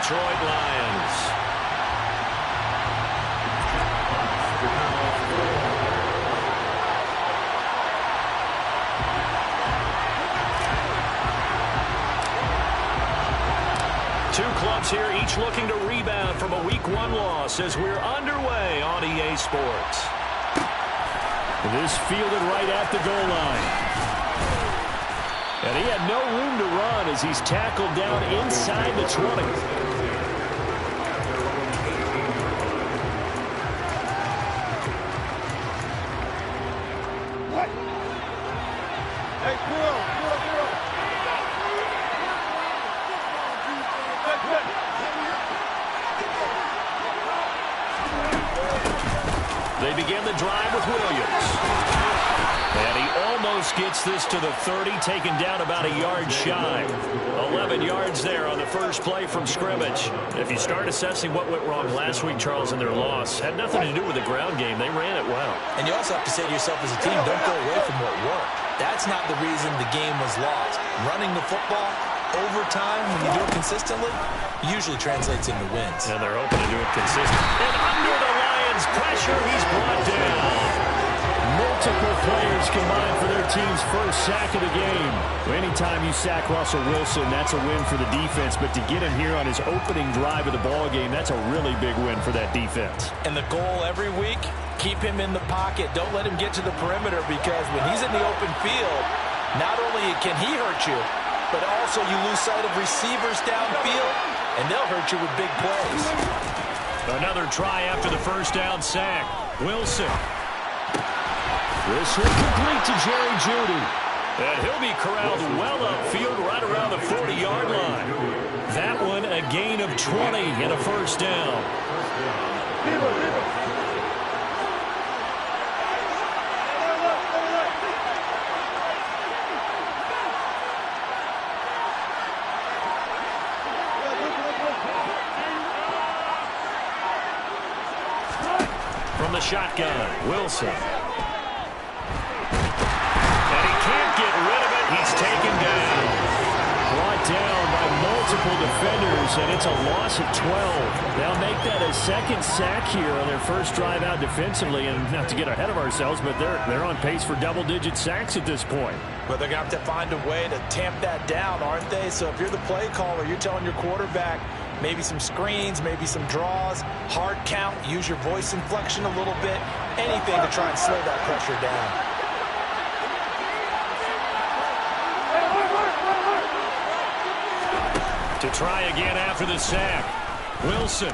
Detroit Lions. Two clubs here, each looking to rebound from a Week 1 loss as we're underway on EA Sports. This fielded right at the goal line. And he had no room to run as he's tackled down inside the 20. They begin the drive with Williams. And he almost gets this to the 30, taken down about a yard shy. 11 yards there on the first play from scrimmage. If you start assessing what went wrong last week, Charles, in their loss, had nothing to do with the ground game. They ran it well. And you also have to say to yourself as a team, don't go away from what worked. That's not the reason the game was lost. Running the football over time, when you do it consistently, usually translates into wins. And they're open to do it consistently. And under the Lions' pressure, he's brought down. Multiple players combined for their team's first sack of the game. Anytime you sack Russell Wilson, that's a win for the defense. But to get him here on his opening drive of the ball game, that's a really big win for that defense. And the goal every week, keep him in the pocket. Don't let him get to the perimeter, because when he's in the open field, not only can he hurt you, but also you lose sight of receivers downfield, and they'll hurt you with big plays. Another try after the first down sack. Wilson. This will complete to Jerry Jeudy. And he'll be corralled well upfield right around the 40-yard line. That one a gain of 20 and a first down. From the shotgun, Wilson. He's taken down. Brought down by multiple defenders, and it's a loss of 12. They'll make that a second sack here on their first drive out defensively, and not to get ahead of ourselves, but they're on pace for double-digit sacks at this point. But they're going to have to find a way to tamp that down, aren't they? So if you're the play caller, you're telling your quarterback maybe some screens, maybe some draws, hard count, use your voice inflection a little bit, anything to try and slow that pressure down. To try again after the sack. Wilson.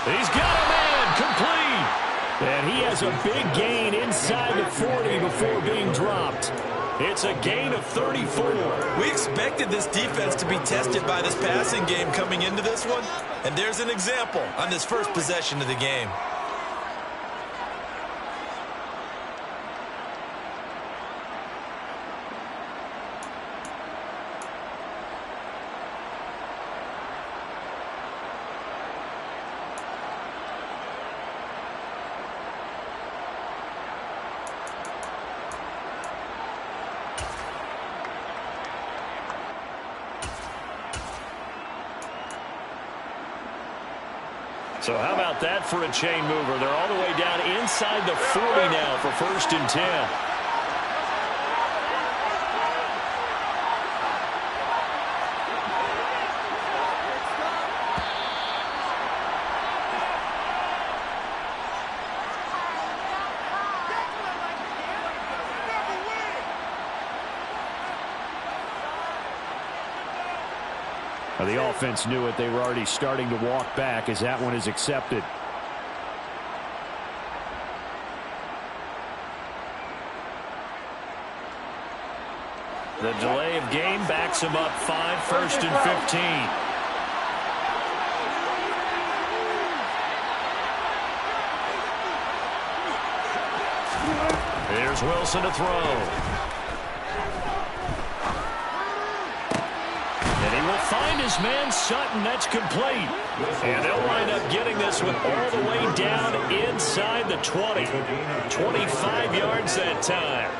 He's got a man complete. And he has a big gain inside the 40 before being dropped. It's a gain of 34. We expected this defense to be tested by this passing game coming into this one. And there's an example on this first possession of the game. So how about that for a chain mover? They're all the way down inside the 40 now for 1st and 10. The offense knew it. They were already starting to walk back as that one is accepted. The delay of game backs him up 5, 1st and 15. Here's Wilson to throw. Find his man Sutton. That's complete. And they'll wind up getting this one all the way down inside the 20. 25 yards that time.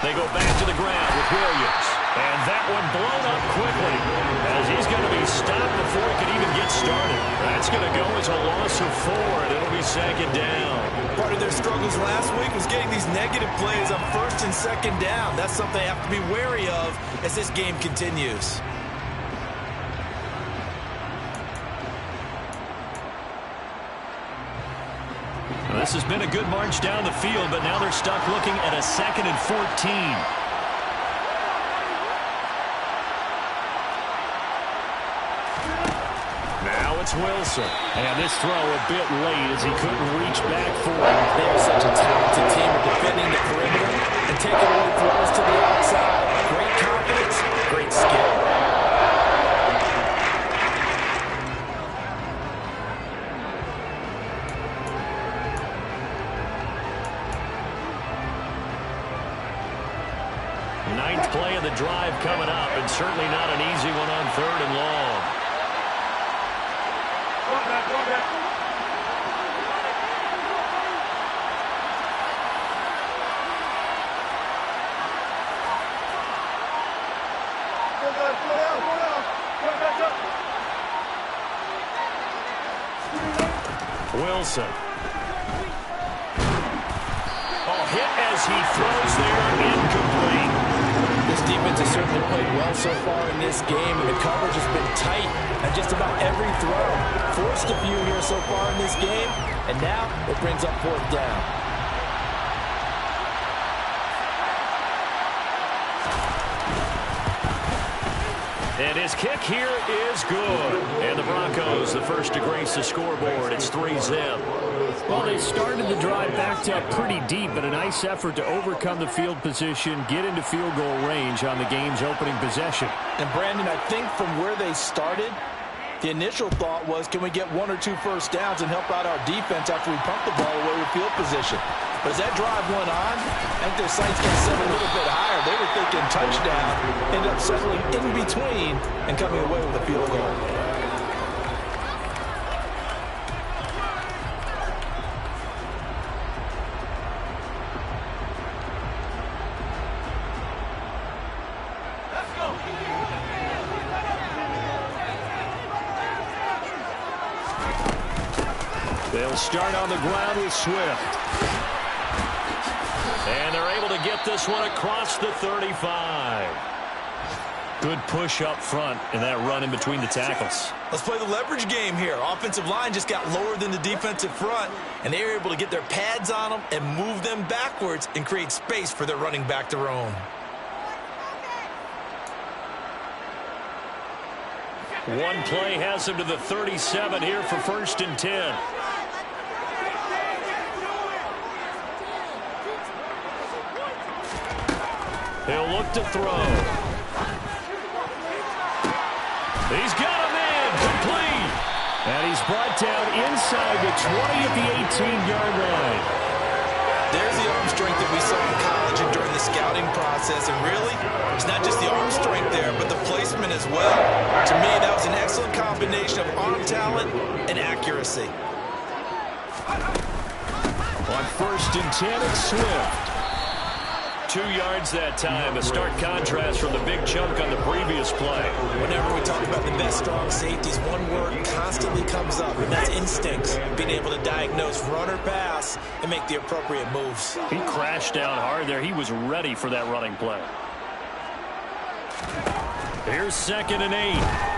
They go back to the ground with Williams. And that one blown up quickly as he's going to be stopped before he can even get started. That's going to go as a loss of 4, and it'll be second down. Part of their struggles last week was getting these negative plays on first and second down. That's something they have to be wary of as this game continues. Well, this has been a good march down the field, but now they're stuck looking at a 2nd and 14. It's Wilson. And this throw a bit late as he couldn't reach back for it. They are such a talented team at defending the perimeter and taking away throws to the outside. Great confidence, great skill. Ninth play of the drive coming up, and certainly not an easy one on 3rd and long. Wilson. Hit as he throws there, incomplete. This defense has certainly played well so far in this game, and the coverage has been tight at just about every throw. Forced a few here so far in this game, and now it brings up 4th down. And his kick here is good. And the Broncos, the first to grace the scoreboard. It's 3-zip. Well, they started the drive backed up pretty deep, but a nice effort to overcome the field position, get into field goal range on the game's opening possession. And Brandon, I think from where they started, the initial thought was, can we get 1 or 2 first downs and help out our defense after we pump the ball away with field position? But as that drive went on, I think their sights got set a little bit higher. They were thinking touchdown, ended up settling in between and coming away with a field goal. They'll start on the ground with Swift. And they're able to get this one across the 35. Good push up front in that run in between the tackles. Let's play the leverage game here. Offensive line just got lower than the defensive front, and they were able to get their pads on them and move them backwards and create space for their running back to roam. One play has him to the 37 here for 1st and 10. He'll look to throw. He's got him in, complete. And he's brought down inside the 20 at the 18-yard line. There's the arm strength that we saw in college and during the scouting process. And really, it's not just the arm strength there, but the placement as well. To me, that was an excellent combination of arm talent and accuracy. On 1st and 10, it's Swift. 2 yards that time, a stark contrast from the big chunk on the previous play. Whenever we talk about the best strong safeties, one word constantly comes up, and that's instincts. Being able to diagnose run or pass and make the appropriate moves. He crashed down hard there. He was ready for that running play. Here's 2nd and 8.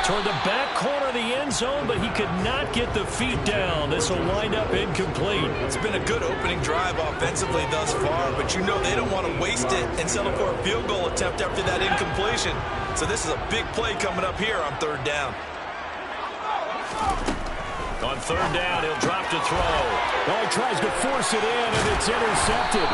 Toward the back corner of the end zone, but he could not get the feet down. This will wind up incomplete. It's been a good opening drive offensively thus far, but you know they don't want to waste it and settle for a field goal attempt after that incompletion. So this is a big play coming up here on 3rd down. On 3rd down, he'll drop to throw. Well, he tries to force it in, and it's intercepted.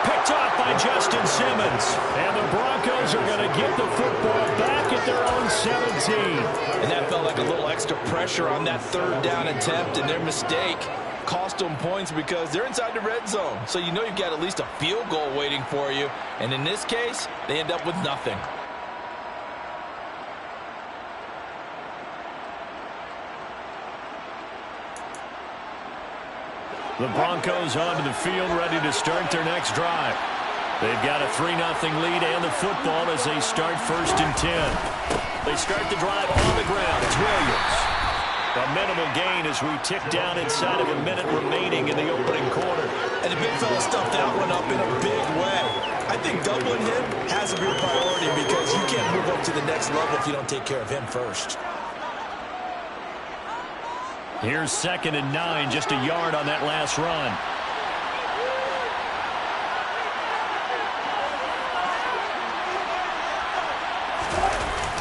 Picked off by Justin Simmons. And the Broncos are going to get the football back at their own 17. And that felt like a little extra pressure on that 3rd down attempt, and their mistake cost them points because they're inside the red zone. So you know you've got at least a field goal waiting for you. And in this case, they end up with nothing. The Broncos onto the field, ready to start their next drive. They've got a 3-0 lead and the football as they start 1st and 10. They start the drive on the ground. It's Williams. A minimal gain as we tick down inside of a minute remaining in the opening quarter. And the big fella stuffed that one up in a big way. I think doubling him has to be a priority because you can't move up to the next level if you don't take care of him first. Here's 2nd and 9, just a yard on that last run.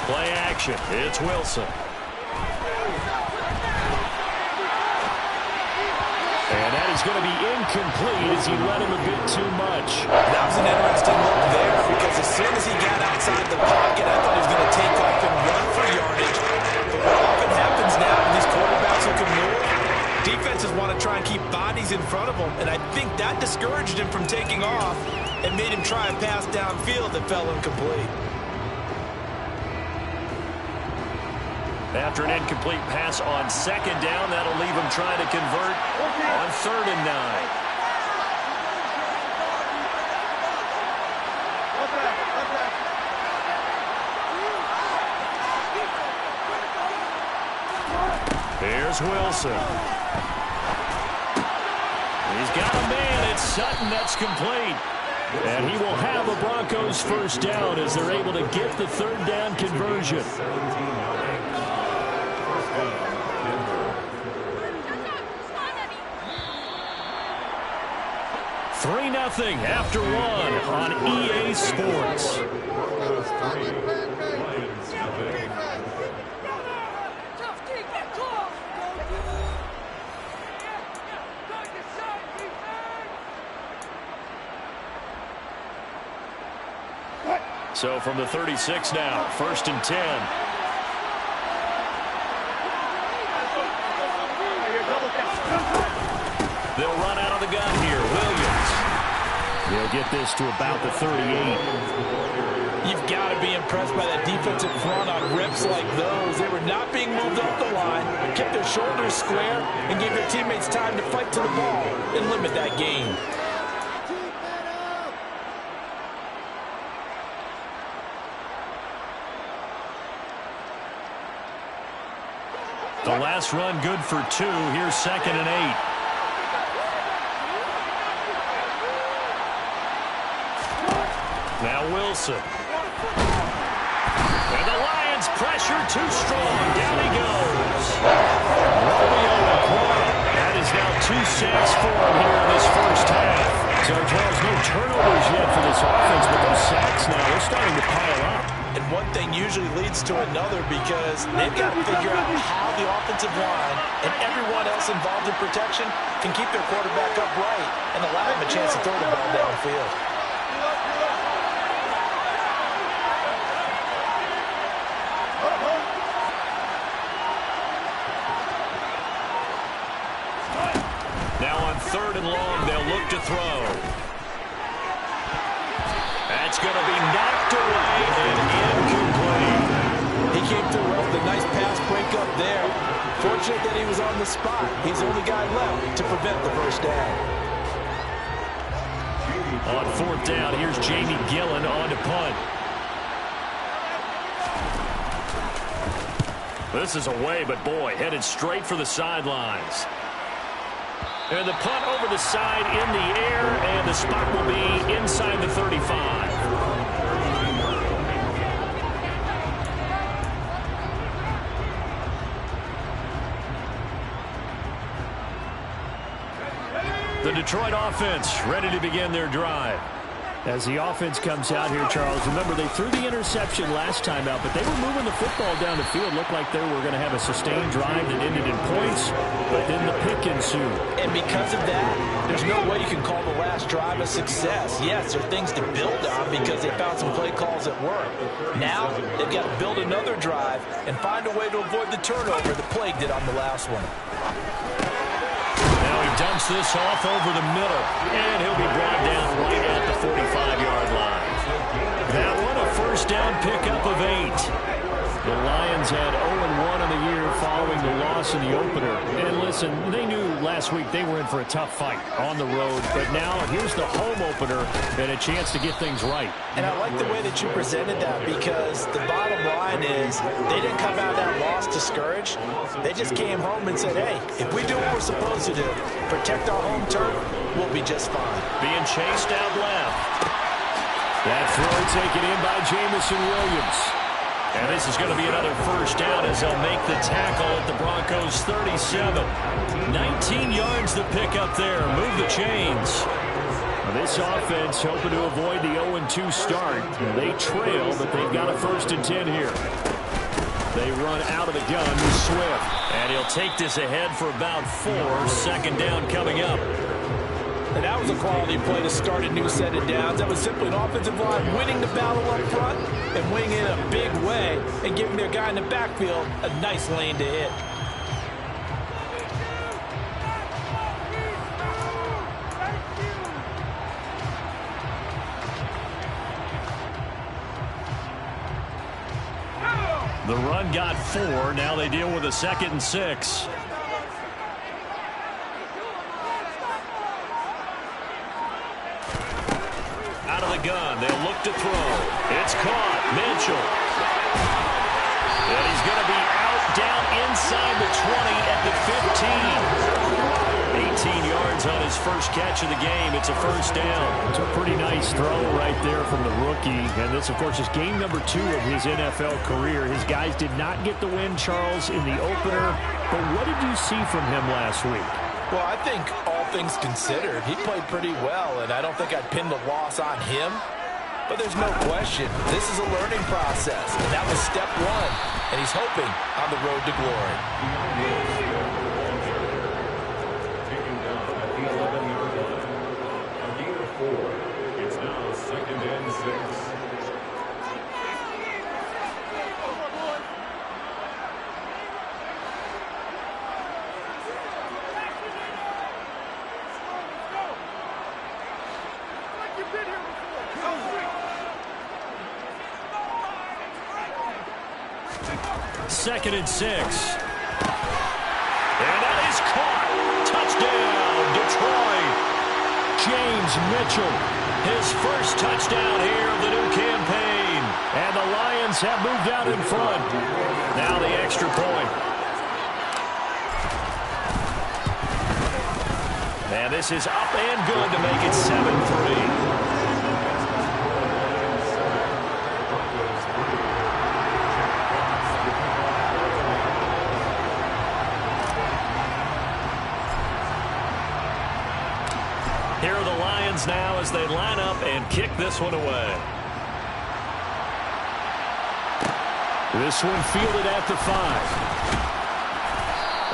Play action. It's Wilson. And that is going to be incomplete as he led him a bit too much. That was an interesting look there because as soon as he got outside the pocket, I thought he was going to take off and run for yardage. But what often happens now with these quarterbacks who can move, defenses want to try and keep bodies in front of them, and I think that discouraged him from taking off and made him try and pass downfield that fell incomplete. After an incomplete pass on 2nd down, that'll leave him trying to convert on 3rd and 9. Here's Wilson. He's got a man. It's Sutton. That's complete. And he will have a Broncos 1st down as they're able to get the 3rd down conversion. 3-0 after 1 on EA Sports. So from the 36 now, 1st and 10. They'll run out of the gun here. Williams. They'll get this to about the 38. You've got to be impressed by that defensive front on reps like those. They were not being moved up the line, kept their shoulders square, and gave their teammates time to fight to the ball and limit that gain. The last run good for 2. Here's 2nd and 8. Now Wilson. And the Lions pressure too strong. Down he goes. That is now 2 sacks for him here in this 1st half. So Charles, no turnovers yet for this offense, but those sacks now, they're starting to pile up. And one thing usually leads to another because they've got to figure out how the offensive line and everyone else involved in protection can keep their quarterback upright and allow him a chance to throw the ball downfield. Now on 3rd and long, they'll look to throw. That's going to be knocked away and incomplete. He came through with a nice pass breakup there. Fortunate that he was on the spot. He's the only guy left to prevent the 1st down. On 4th down, here's Jamie Gillen on to punt. This is away, but boy, headed straight for the sidelines. And the punt over the side in the air, and the spot will be inside the 35. The Detroit offense ready to begin their drive. As the offense comes out here, Charles, remember they threw the interception last time out, but they were moving the football down the field. Looked like they were going to have a sustained drive that ended in points, but then the pick ensued. And because of that, there's no way you can call the last drive a success. Yes, there are things to build on because they found some play calls that work. Now, they've got to build another drive and find a way to avoid the turnover that plagued it on the last one. Now he dumps this off over the middle, and he'll be brought down right at the 45-yard line. That one, a 1st down pickup of 8. The Lions had 0-1 in the year following the loss loss in the opener. And listen, they knew last week they were in for a tough fight on the road. But now here's the home opener and a chance to get things right. And I like the way that you presented that, because the bottom line is they didn't come out of that loss discouraged. They just came home and said, hey, if we do what we're supposed to do, protect our home turf, we'll be just fine. Being chased out left. That throw taken in by Jamison Williams. And this is going to be another first down as they'll make the tackle at the Broncos' 37. 19 yards to pick up there. Move the chains. This offense hoping to avoid the 0-2 start. They trail, but they've got a 1st and 10 here. They run out of the gun to Swift. And he'll take this ahead for about 4. 2nd down coming up. And that was a quality play to start a new set of downs. That was simply an offensive line winning the battle up front and winning it in a big way and giving their guy in the backfield a nice lane to hit. The run got 4. Now they deal with a 2nd and 6. Out of the gun. They'll look to throw. It's caught. Mitchell. And he's going to be out down inside the 20 at the 15. 18 yards on his first catch of the game. It's a 1st down. It's a pretty nice throw right there from the rookie. And this, of course, is game number 2 of his NFL career. His guys did not get the win, Charles, in the opener. But what did you see from him last week? Well, I think all things considered, he played pretty well, and I don't think I'd pin the loss on him. But there's no question, this is a learning process, and that was step 1, and he's hoping on the road to glory. Taking down at the 11-yard line. A gain of 4. It's now 2nd and 6. Second and 6. And that is caught. Touchdown, Detroit. James Mitchell. His first touchdown here of the new campaign. And the Lions have moved out in front. Now the extra point. And this is up and good to make it 7-3. Here are the Lions now as they line up and kick this one away. This one fielded at the 5.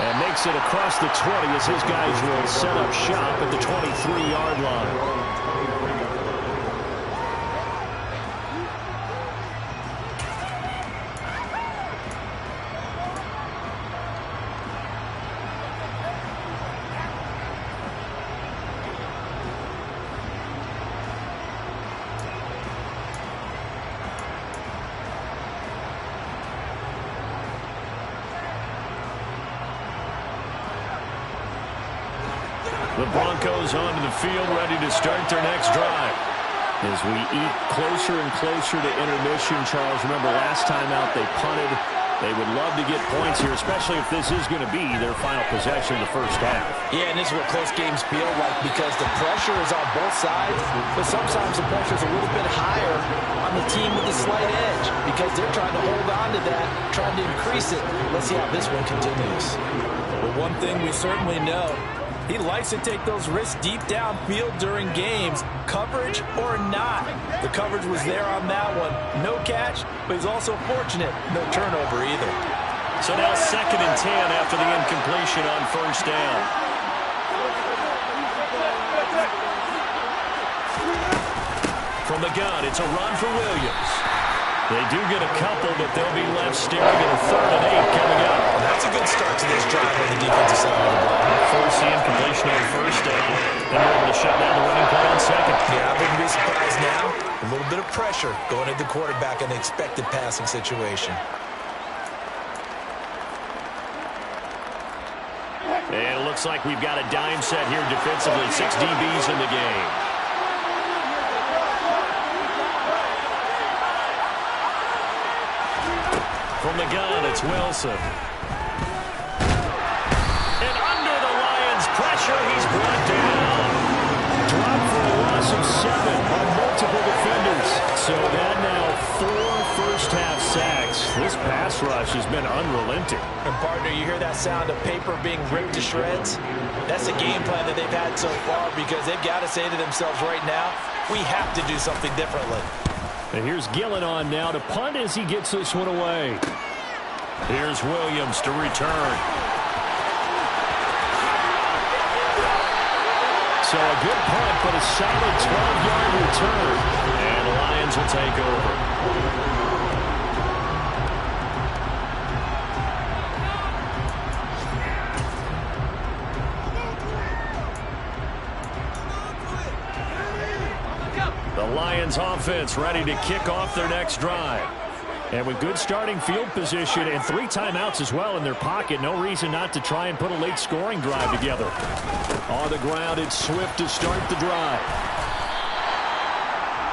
And makes it across the 20 as his guys will set up shop at the 23-yard line. The Broncos onto the field, ready to start their next drive. As we eat closer and closer to intermission, Charles, remember last time out they punted. They would love to get points here, especially if this is going to be their final possession of the first half. Yeah, and this is what close games feel like, because the pressure is on both sides, but sometimes the pressure is a little bit higher on the team with the slight edge, because they're trying to hold on to that, trying to increase it. Let's see how this one continues. Well, one thing we certainly know, he likes to take those risks deep downfield during games, coverage or not. The coverage was there on that one. No catch, but he's also fortunate. No turnover either. So now 2nd and 10 after the incompletion on first down. From the gun, it's a run for Williams. They do get a couple, but they'll be left staring at a 3rd and 8 coming up. And that's a good start to this drive on the defensive side of the ball. Force the incompletion on first down. Then they're able to shut down the running play on 2nd. Yeah, I wouldn't be surprised now. A little bit of pressure going at the quarterback in the expected passing situation. And it looks like we've got a dime set here defensively. 6 DBs in the game. From the gun, it's Wilson. And under the Lions' pressure, he's brought down. Dropped for a loss of 7 on multiple defenders. So that now 4 first-half sacks. This pass rush has been unrelenting. And partner, you hear that sound of paper being ripped to shreds? That's the game plan that they've had so far because they've got to say to themselves right now, we have to do something differently. And here's Gillen on now to punt as he gets this one away. Here's Williams to return. So a good punt, but a solid 12-yard return. And the Lions will take over. The Lions offense ready to kick off their next drive. And with good starting field position and 3 timeouts as well in their pocket, no reason not to try and put a late scoring drive together. On the ground, it's Swift to start the drive.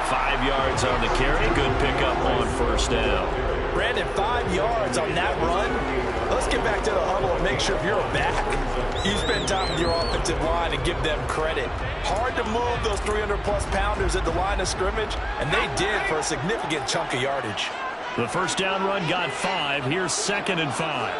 5 yards on the carry. Good pickup on first down. Brandon, 5 yards on that run. Let's get back to the huddle and make sure if you're a back, you spend time with your offensive line and give them credit. Hard to move those 300-plus pounders at the line of scrimmage, and they did for a significant chunk of yardage. The first down run got 5. Here's 2nd and 5.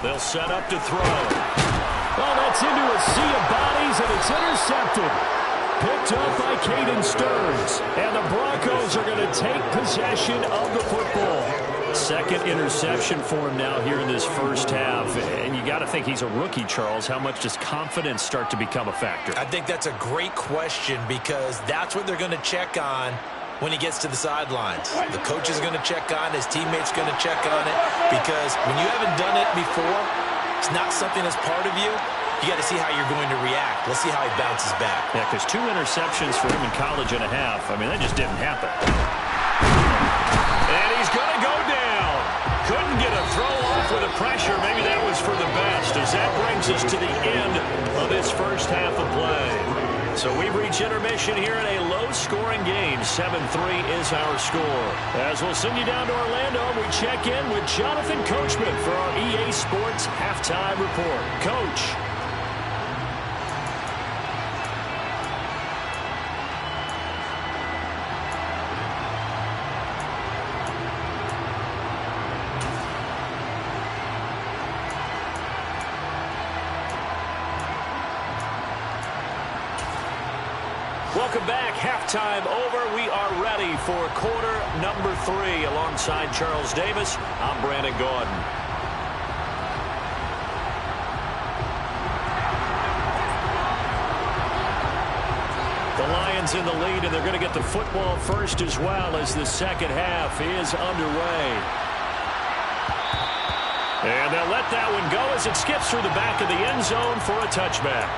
They'll set up to throw. Well, that's into a sea of bodies, and it's intercepted. Picked up by Caden Stearns. And the Broncos are going to take possession of the football. Second interception for him now here in this first half. And you got to think he's a rookie, Charles. How much does confidence start to become a factor? I think that's a great question because that's what they're going to check on when he gets to the sidelines. The coach is going to check on it. His teammates going to check on it because when you haven't done it before, it's not something that's part of you. You got to see how you're going to react. Let's see how he bounces back. Yeah, because 2 interceptions for him in college and a half. I mean, that just didn't happen. And he's going to go down. Couldn't get a throw off with the pressure. Maybe that was for the best as that brings us to the end of this first half of play. So we've reached intermission here in a low-scoring game. 7-3 is our score. As we'll send you down to Orlando, we check in with Jonathan Coachman for our EA Sports Halftime Report. Coach. Welcome back. Halftime over. We are ready for quarter number 3. Alongside Charles Davis, I'm Brandon Gaudin. The Lions in the lead, and they're going to get the football first as well as the second half is underway. And they'll let that one go as it skips through the back of the end zone for a touchback.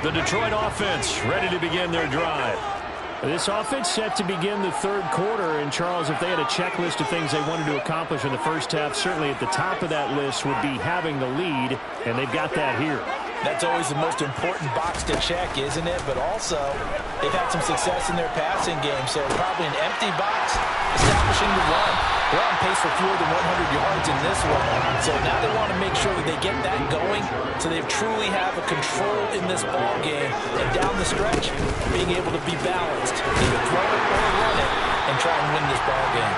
The Detroit offense ready to begin their drive. This offense set to begin the third quarter. And, Charles, if they had a checklist of things they wanted to accomplish in the first half, certainly at the top of that list would be having the lead, and they've got that here. That's always the most important box to check, isn't it? But also, they've had some success in their passing game, so probably an empty box establishing the run. They're on pace for fewer than 100 yards in this one. So now they want to make sure that they get that going so they truly have a control in this ball game. And down the stretch, being able to be balanced. Either throw it or run it and try and win this ball game.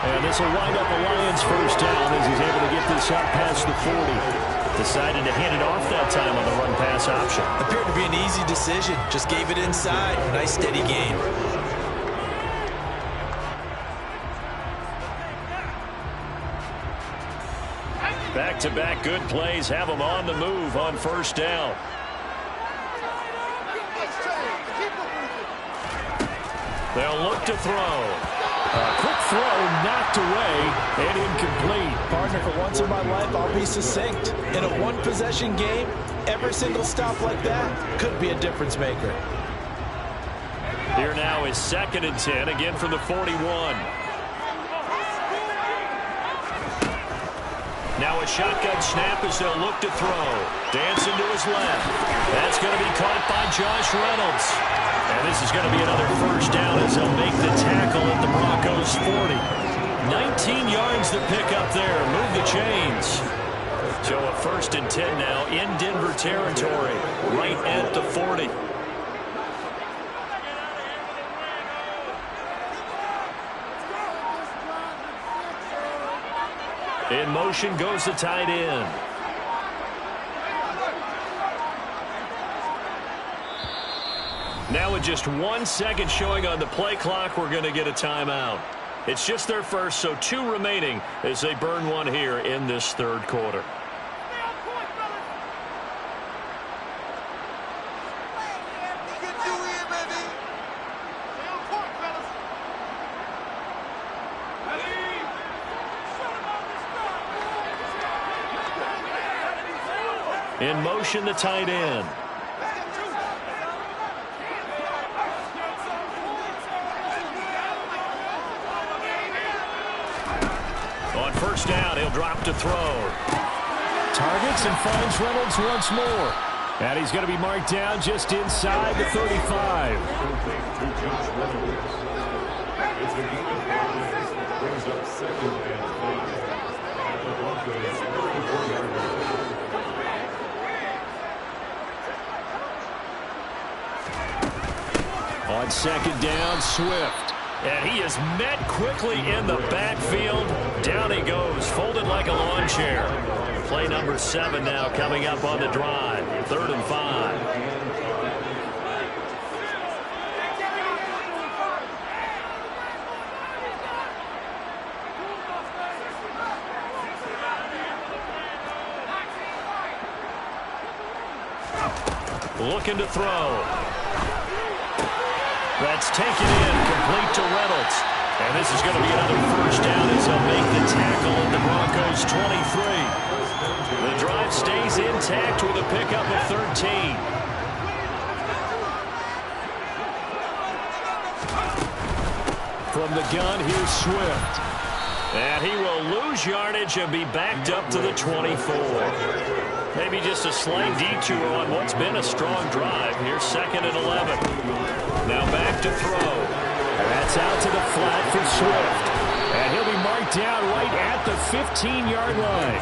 And this will wind up a Lions first down as he's able to get this up past the 40. Decided to hand it off that time on the run-pass option. Appeared to be an easy decision. Just gave it inside. Nice steady game. Back-to-back good plays have them on the move on first down. They'll look to throw. A quick throw knocked away and incomplete. Partner, for once in my life, I'll be succinct. In a one-possession game, every single stop like that could be a difference maker. Here now is 2nd and 10, again from the 41. Now a shotgun snap as they'll look to throw. Dancing to his left. That's going to be caught by Josh Reynolds. And this is going to be another first down as they'll make the tackle at the Broncos 40. 19 yards to pick up there. Move the chains. So a 1st and 10 now in Denver territory. Right at the 40. In motion goes the tight end. Now with just 1 second showing on the play clock, we're going to get a timeout. It's just their first, so 2 remaining as they burn one here in this 3rd quarter. In motion, the tight end. On first down, he'll drop to throw. Targets and finds Reynolds once more. And he's going to be marked down just inside the 35. It's a game of 5. Brings up 2nd and 5. The Broncos 34-yard line. On 2nd down, Swift. And he is met quickly in the backfield. Down he goes, folded like a lawn chair. Play number 7 now coming up on the drive. 3rd and 5. Looking to throw. That's taken in, complete to Reynolds. And this is going to be another first down as they'll make the tackle at the Broncos 23. The drive stays intact with a pickup of 13. From the gun, here's Swift. And he will lose yardage and be backed up to the 24. Maybe just a slight detour on what's been a strong drive. Here's 2nd and 11. Now back to throw. And that's out to the flat for Swift. And he'll be marked down right at the 15-yard line.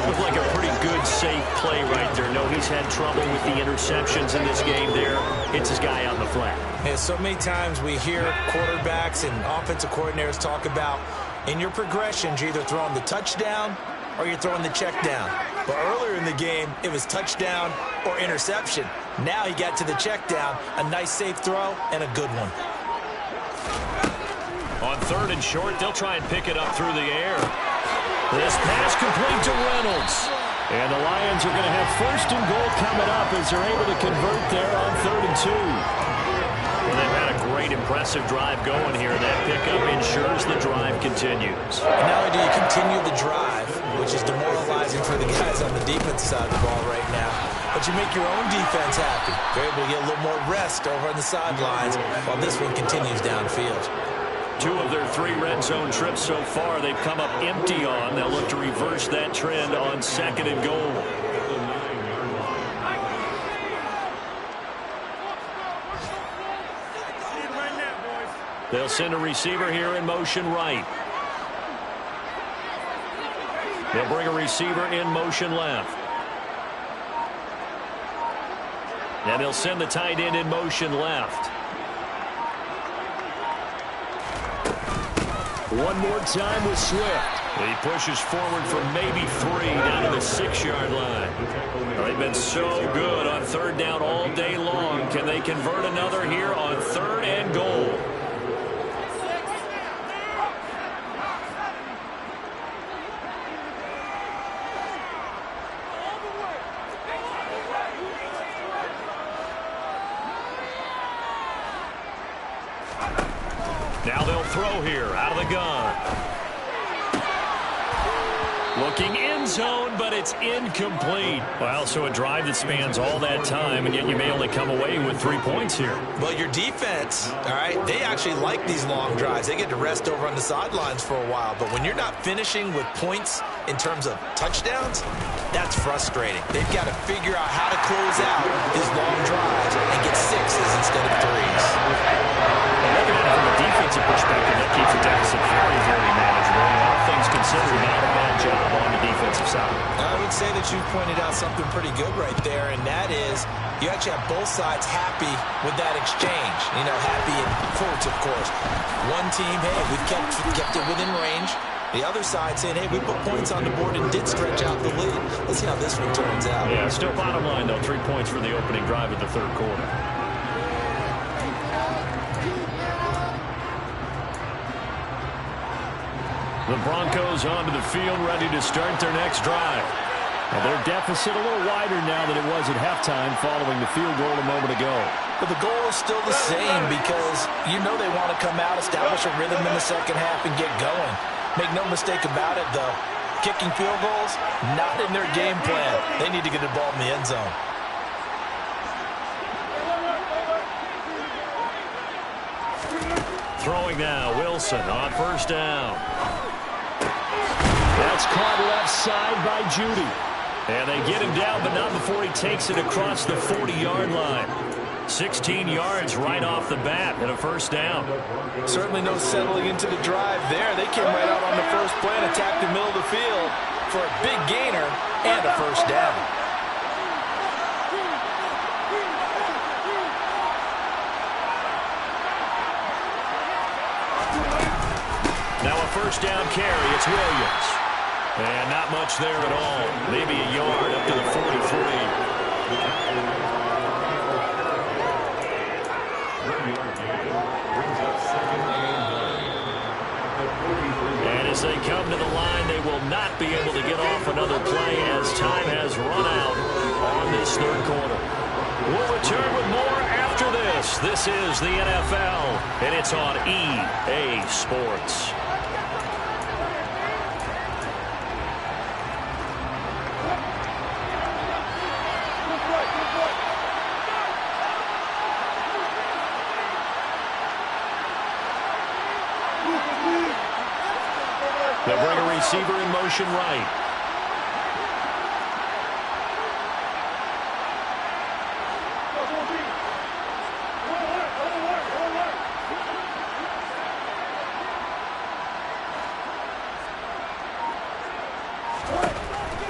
Looked like a pretty good, safe play right there. No, he's had trouble with the interceptions in this game there. Hits his guy on the flat. And so many times we hear quarterbacks and offensive coordinators talk about in your progressions, you're either throwing the touchdown or you're throwing the check down. But earlier in the game, it was touchdown or interception. Now he got to the check down, a nice safe throw, and a good one. On 3rd and short, they'll try and pick it up through the air. This pass complete to Reynolds. And the Lions are going to have 1st and goal coming up as they're able to convert there on 3rd and 2. Well, they've had a great, impressive drive going here. That pickup ensures the drive continues. Not only do you continue the drive, which is demoralizing for the guys on the defensive side of the ball right now, but you make your own defense happy. They're able to get a little more rest over on the sidelines while this one continues downfield. 2 of their 3 red zone trips so far, they've come up empty on. They'll look to reverse that trend on 2nd and goal. They'll send a receiver here in motion right. They'll bring a receiver in motion left. And they'll send the tight end in motion left. One more time with Swift. He pushes forward for maybe 3 down to the 6-yard line. Well, they've been so good on third down all day long. Can they convert another here on 3rd and goal? Now they'll throw here out of the gun. Looking end zone, but it's incomplete. Well, so a drive that spans all that time, and yet you may only come away with 3 points here. Well, your defense, all right, they actually like these long drives. They get to rest over on the sidelines for a while. But when you're not finishing with points in terms of touchdowns, that's frustrating. They've got to figure out how to close out these long drives and get 6s instead of 3s. Looking at it from a defensive perspective, that keeps the deficit very, very manageable. All things considered, not a bad job on the defensive side. I would say that you pointed out something pretty good right there, and that is you actually have both sides happy with that exchange. You know, happy in quotes, of course. One team, hey, we've kept it within range. The other side saying, hey, we put points on the board and did stretch out the lead. Let's see how this one turns out. Yeah, still bottom line, though, 3 points for the opening drive of the 3rd quarter. The Broncos onto the field, ready to start their next drive. And their deficit a little wider now than it was at halftime following the field goal a moment ago. But the goal is still the same because you know they want to come out, establish a rhythm in the second half, and get going. Make no mistake about it, though. Kicking field goals, not in their game plan. They need to get the ball in the end zone. Throwing now, Wilson on 1st down. That's caught left side by Judy. And they get him down, but not before he takes it across the 40-yard line. 16 yards right off the bat and a 1st down. Certainly no settling into the drive there. They came right out on the first play and attacked the middle of the field for a big gainer and a 1st down. Now a 1st down carry. It's Williams. And not much there at all. Maybe a yard up to the 43. And as they come to the line, they will not be able to get off another play as time has run out on this 3rd quarter. We'll return with more after this. This is the NFL, and it's on EA Sports. They'll bring a receiver in motion right.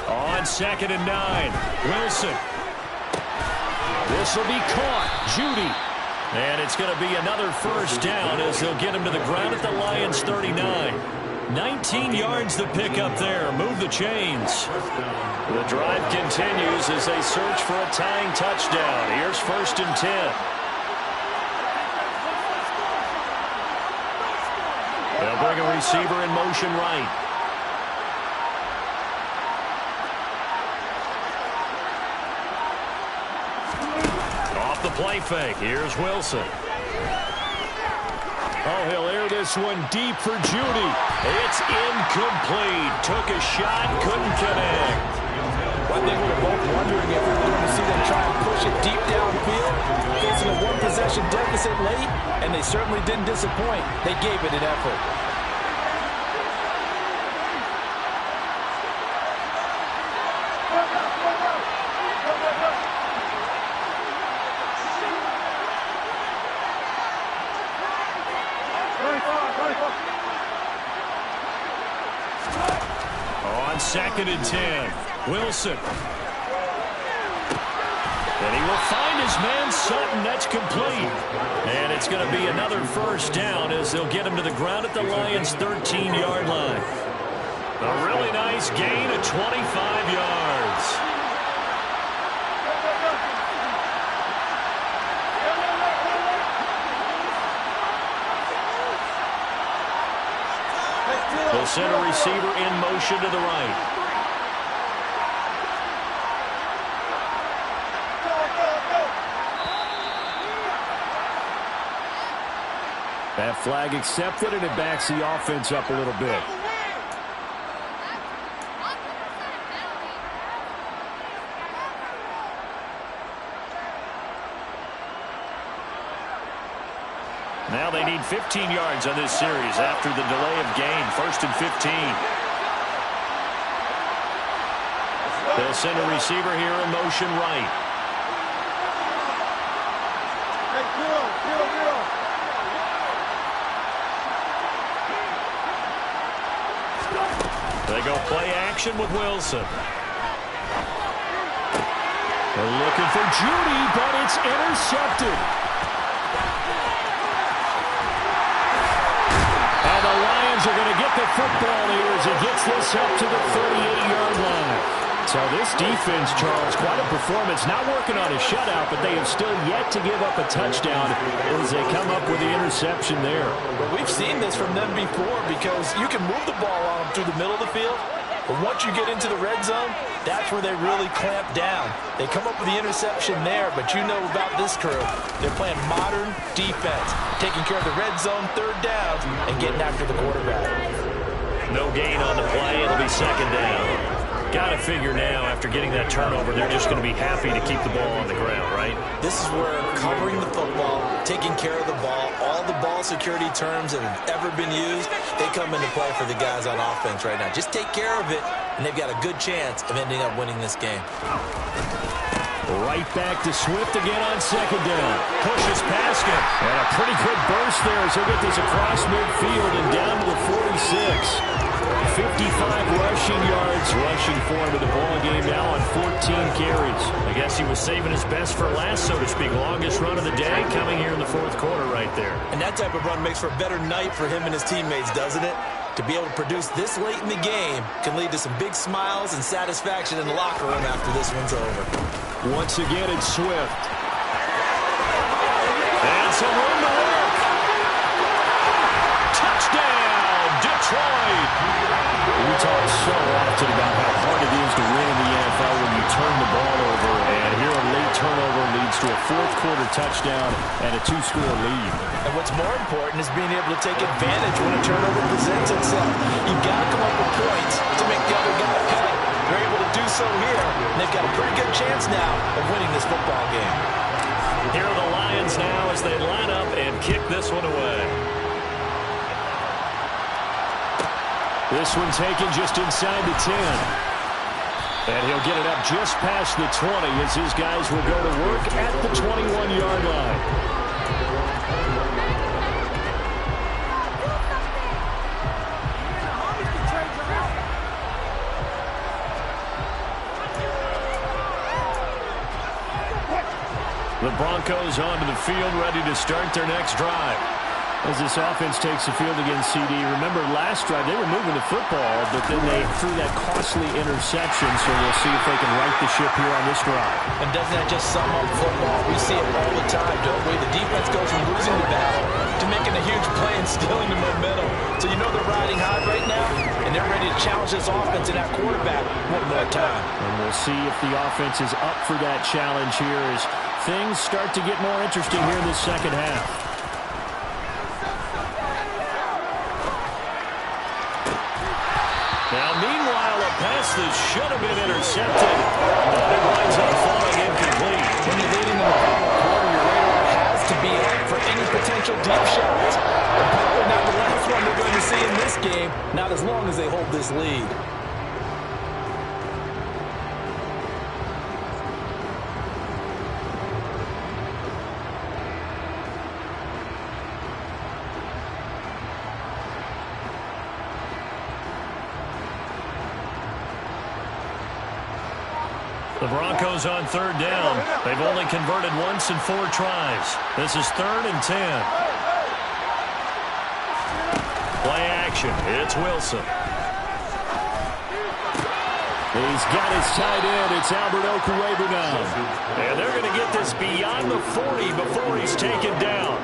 On 2nd and 9, Wilson. This will be caught. Judy. And it's going to be another 1st down as they'll get him to the ground at the Lions' 39. 19 yards to pick up there. Move the chains. The drive continues as they search for a tying touchdown. Here's 1st and 10. They'll bring a receiver in motion right. Off the play fake. Here's Wilson. Oh, he'll air this one deep for Judy. It's incomplete. Took a shot, couldn't connect. One thing we were both wondering if we were going to see them try and push it deep downfield, facing a 1-possession deficit late, and they certainly didn't disappoint. They gave it an effort. on 2nd and 10. Wilson. And he will find his man Sutton. That's complete. And it's going to be another first down as they'll get him to the ground at the Lions' 13-yard line. A really nice gain of 25 yards. They'll send a receiver in motion to the right. That flag accepted, and it backs the offense up a little bit. Now they need 15 yards on this series after the delay of gain. 1st and 15. They'll send a receiver here in motion right. They go play action with Wilson. They're looking for Judy, but it's intercepted. And the Lions are going to get the football here as he gets this up to the 38-yard line. So this defense, Charles, quite a performance. Not working on a shutout, but they have still yet to give up a touchdown as they come up with the interception there. Well, we've seen this from them before because you can move the ball on them through the middle of the field. But once you get into the red zone, that's where they really clamp down. They come up with the interception there, but you know about this crew. They're playing modern defense, taking care of the red zone, 3rd downs, and getting after the quarterback. No gain on the play. It'll be 2nd down. Got to figure now, after getting that turnover, they're just going to be happy to keep the ball on the ground, right? This is where covering the football, taking care of the ball, all the ball security terms that have ever been used, they come into play for the guys on offense right now. Just take care of it, and they've got a good chance of ending up winning this game. Right back to Swift again on 2nd down. Pushes past him. And a pretty good burst there as he'll get this across midfield and down to the 46. 55 rushing yards rushing for him in the ball game now on 14 carries. I guess he was saving his best for last, so to speak. Longest run of the day coming here in the 4th quarter right there. And that type of run makes for a better night for him and his teammates, doesn't it? To be able to produce this late in the game can lead to some big smiles and satisfaction in the locker room after this one's over. Once again, it's Swift. And some room to work. Touchdown, Detroit. We talk so often about how hard it is to win in the NFL when you turn the ball over. And here a late turnover leads to a 4th quarter touchdown and a 2-score lead. And what's more important is being able to take advantage when a turnover presents itself. You've got to come up with points to make the other guy pay. They're able to do so here, and they've got a pretty good chance now of winning this football game. Here are the Lions now as they line up and kick this one away. This one taken just inside the 10. And he'll get it up just past the 20 as his guys will go to work at the 21-yard line. The Broncos onto the field, ready to start their next drive. As this offense takes the field against CD. Remember, last drive, they were moving the football, but then they threw that costly interception, so we'll see if they can right the ship here on this drive. And doesn't that just sum up football? We see it all the time, don't we? The defense goes from losing the battle to making a huge play and stealing the momentum. So you know they're riding high right now, and they're ready to challenge this offense and that quarterback one more time. And we'll see if the offense is up for that challenge here as things start to get more interesting here in the 2nd half. Now, meanwhile, a pass that should have been intercepted, but it winds up falling incomplete. When you're leading in the final quarter, your radar has to be on for any potential deep shots. And probably not the last one they're going to see in this game, not as long as they hold this lead. The Broncos on third down. They've only converted once in 4 tries. This is 3rd and 10. Play action. It's Wilson. He's got his tight end. It's Albert Okuebu now. And they're going to get this beyond the 40 before he's taken down.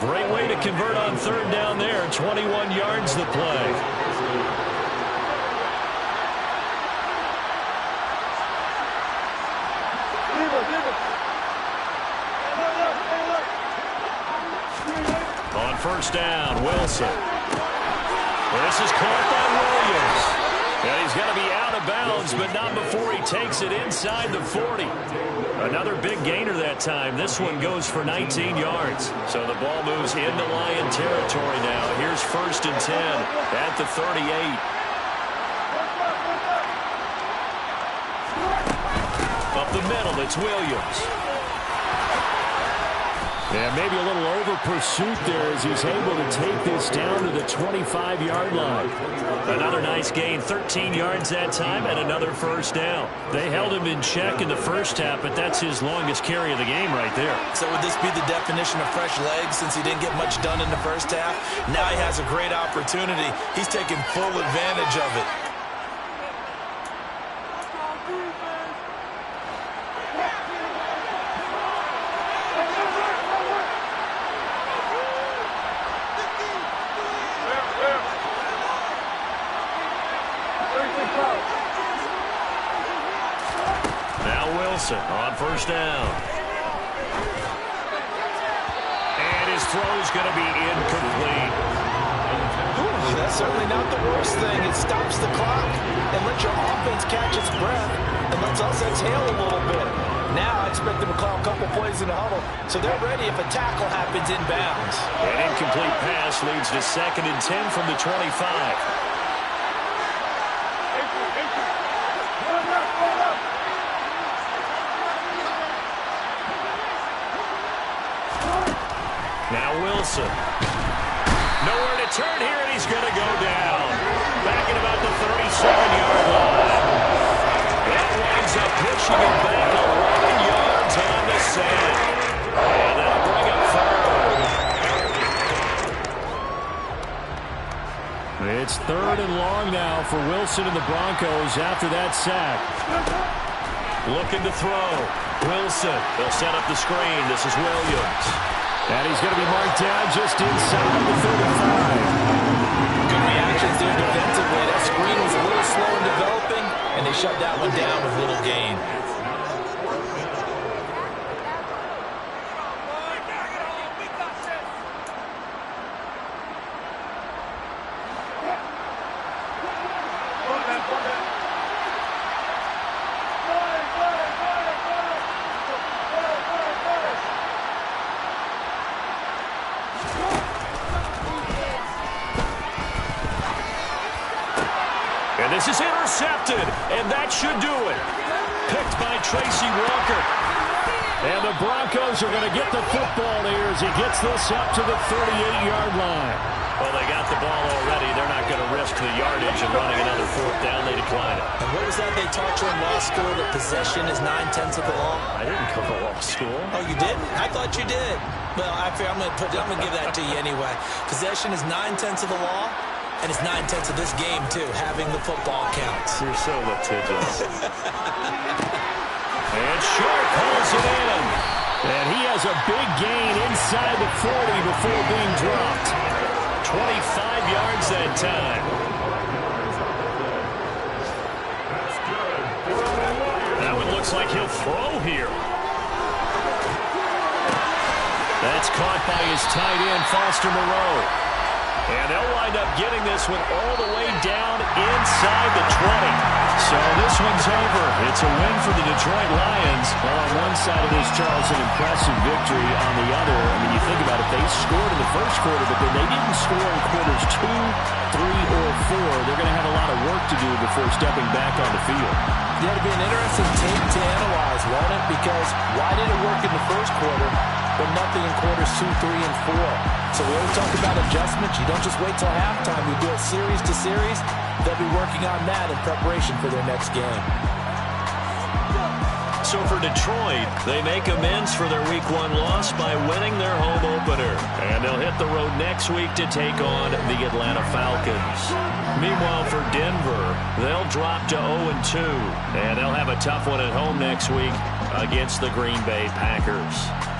Great way to convert on third down there. 21 yards the play. On first down, Wilson. This is caught by Williams. And he's going to be out of bounds, but not before he takes it inside the 40. Another big gainer that time. This one goes for 19 yards. So the ball moves into Lion territory now. Here's 1st and 10 at the 38. Up the middle, it's Williams. And maybe a little over-pursuit there as he's able to take this down to the 25-yard line. Another nice gain, 13 yards that time, and another first down. They held him in check in the first half, but that's his longest carry of the game right there. So would this be the definition of fresh legs since he didn't get much done in the first half? Now he has a great opportunity. He's taking full advantage of it. On first down. And his throw's going to be incomplete. Ooh, that's certainly not the worst thing. It stops the clock and lets your offense catch its breath and lets us exhale a little bit. Now I expect them to call a couple plays in the huddle so they're ready if a tackle happens inbounds. An incomplete pass leads to 2nd and 10 from the 25. Now Wilson. Nowhere to turn here, and he's going to go down. Back at about the 37-yard line. That winds up pushing him back 11 yards on the sack. And that'll bring up 3rd. It's 3rd and long now for Wilson and the Broncos after that sack. Looking to throw. Wilson. They'll set up the screen. This is Williams. And he's going to be marked down just inside the 35. Good reactions there defensively. That screen was a little slow in developing, and they shut that one down with little gain. This is intercepted, and that should do it. Picked by Tracy Walker. And the Broncos are going to get the football here as he gets this up to the 38-yard line. Well, they got the ball already. They're not going to risk the yardage and running another 4th down. They decline it. And what was that they taught you in law school, that possession is 9/10 of the law? I didn't go to law school. Oh, you didn't? I thought you did. Well, I'm going to give that to you anyway. Possession is 9/10 of the law. And it's 9/10 of this game, too. Having the football counts. You're so litigious. And Sharp pulls it in. And he has a big gain inside the 40 before being dropped. 25 yards that time. That one looks like he'll throw here. That's caught by his tight end, Foster Moreau. And they'll wind up getting this one all the way down inside the 20. So this one's over. It's a win for the Detroit Lions. Well, on one side of this, Charles, an impressive victory. On the other, I mean, you think about it, they scored in the first quarter, but then they didn't score in quarters 2, 3, or 4. They're going to have a lot of work to do before stepping back on the field. Yeah, it'll be an interesting tape to analyze, won't it? Because why did it work in the first quarter, but nothing in quarters 2, 3, and 4? So we always talk about adjustments. You don't just wait till halftime. You do it series to series. They'll be working on that in preparation for their next game. So for Detroit, they make amends for their Week 1 loss by winning their home opener. And they'll hit the road next week to take on the Atlanta Falcons. Meanwhile, for Denver, they'll drop to 0-2. And they'll have a tough one at home next week against the Green Bay Packers.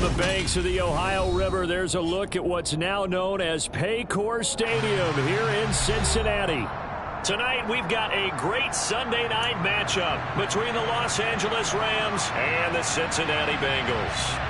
the banks of the Ohio River, there's a look at what's now known as Paycor Stadium here in Cincinnati. Tonight, we've got a great Sunday night matchup between the Los Angeles Rams and the Cincinnati Bengals.